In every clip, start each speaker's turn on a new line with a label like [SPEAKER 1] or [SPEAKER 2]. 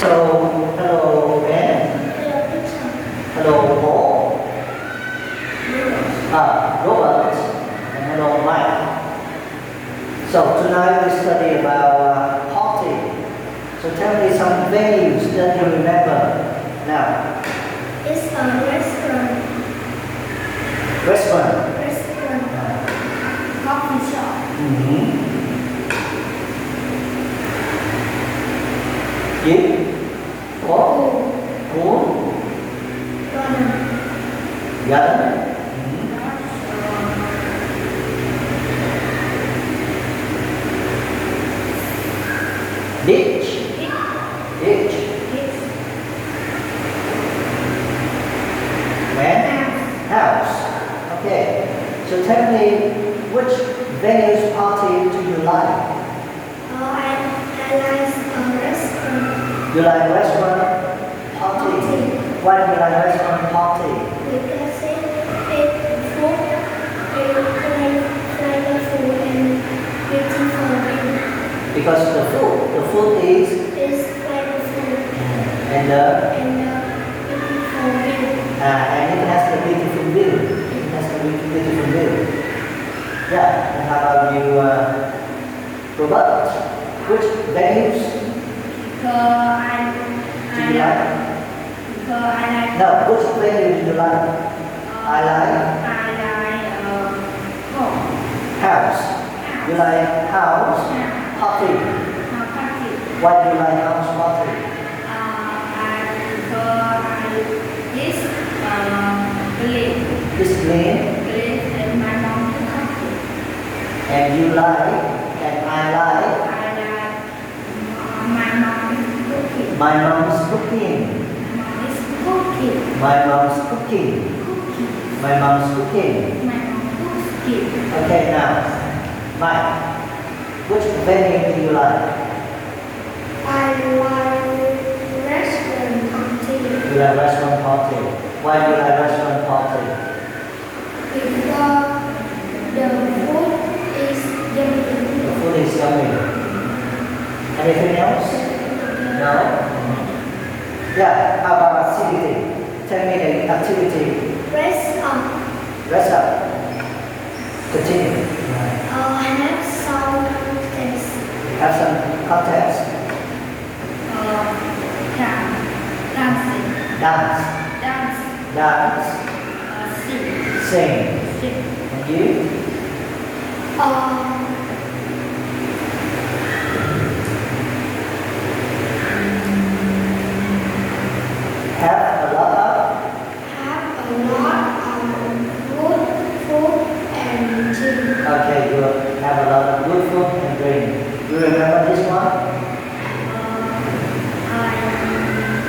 [SPEAKER 1] So, hello Ben. Hello Paul. Robert. And hello Mike. So tonight we study about party. So tell me some venues that you remember now.
[SPEAKER 2] It's a restaurant.
[SPEAKER 1] Restaurant.
[SPEAKER 2] Coffee shop.
[SPEAKER 1] Mm-hmm. You? What? Pool? Garden? Beach? Beach? When? House. Okay. So tell me, which venue's party do you like?
[SPEAKER 2] I like a restaurant.
[SPEAKER 1] You like restaurant party? Why do you like restaurant party?
[SPEAKER 2] Because it's food, flavorful and beautiful.
[SPEAKER 1] Because the food is
[SPEAKER 2] It's flavorful
[SPEAKER 1] and
[SPEAKER 2] beautiful view.
[SPEAKER 1] and it has a beautiful view. It has a beautiful view. Yeah. And how about you, Robert? Which venues do you like? No, which venue do you like? I like house. You like house party. Why do you like house party? It's clean. And you like, and I like. My mom's cooking. My mom's cooking. My mom's cooking. Okay, now, Mike, which venue do you like?
[SPEAKER 2] I like restaurant party
[SPEAKER 1] You like restaurant party. Why do you like restaurant party?
[SPEAKER 2] because the food is yummy.
[SPEAKER 1] The food is yummy. Anything else? No? Yeah, how about activity? Tell me the activity.
[SPEAKER 2] Rest up.
[SPEAKER 1] Rest up. Continue.
[SPEAKER 2] Have some contests.
[SPEAKER 1] Have some contest. Dance. Sing. And you? Have a lot
[SPEAKER 2] Have a lot of food and drink.
[SPEAKER 1] Okay, good. Have a lot of good food and drink. You remember this one?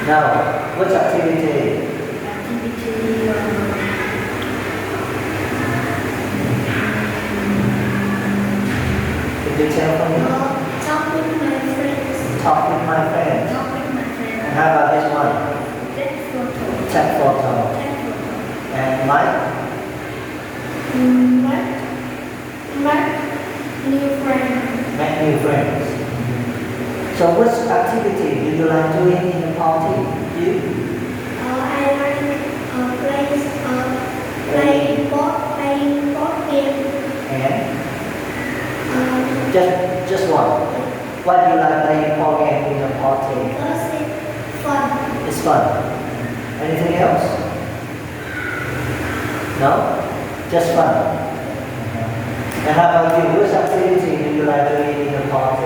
[SPEAKER 1] No. Which activity? Could you tell for me?
[SPEAKER 2] Talk with my friends.
[SPEAKER 1] Talk with my friends. And how about this one? Take photo. And Mike?
[SPEAKER 2] New friends.
[SPEAKER 1] Make new friends. So which activity do you like doing in the party? You?
[SPEAKER 2] I like playing board game.
[SPEAKER 1] And? Just one. Why do you like playing board game in the party?
[SPEAKER 2] Because it's fun.
[SPEAKER 1] It's fun. Anything else? No? Just fun. And how about you? Which activity do you like doing in the party?
[SPEAKER 2] I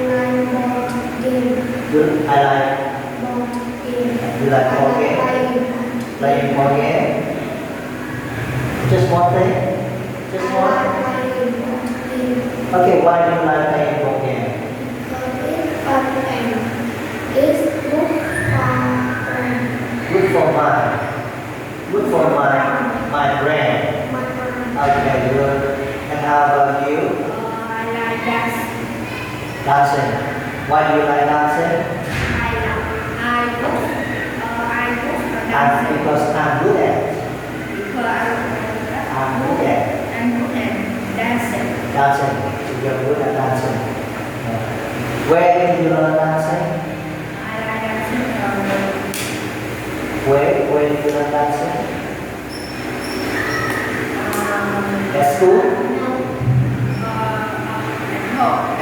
[SPEAKER 2] like board game.
[SPEAKER 1] Good. I like
[SPEAKER 2] Board game.
[SPEAKER 1] You like board game? Playing board game. Just one thing? Just
[SPEAKER 2] I
[SPEAKER 1] one?
[SPEAKER 2] like playing board game.
[SPEAKER 1] Okay, why do you like playing board game?
[SPEAKER 2] Because it's fun and it's good for friends.
[SPEAKER 1] Good for my brain.
[SPEAKER 2] My friends.
[SPEAKER 1] Okay, good. And how about you?
[SPEAKER 2] I like dance.
[SPEAKER 1] Dancing. Why do you like dancing?
[SPEAKER 2] I love dancing.
[SPEAKER 1] Because I'm good at it. I'm good at
[SPEAKER 2] dancing.
[SPEAKER 1] dancing. So you're good at dancing. Where did you learn dancing?
[SPEAKER 2] I like
[SPEAKER 1] Where did you learn dancing? At school?
[SPEAKER 2] No.
[SPEAKER 3] At home.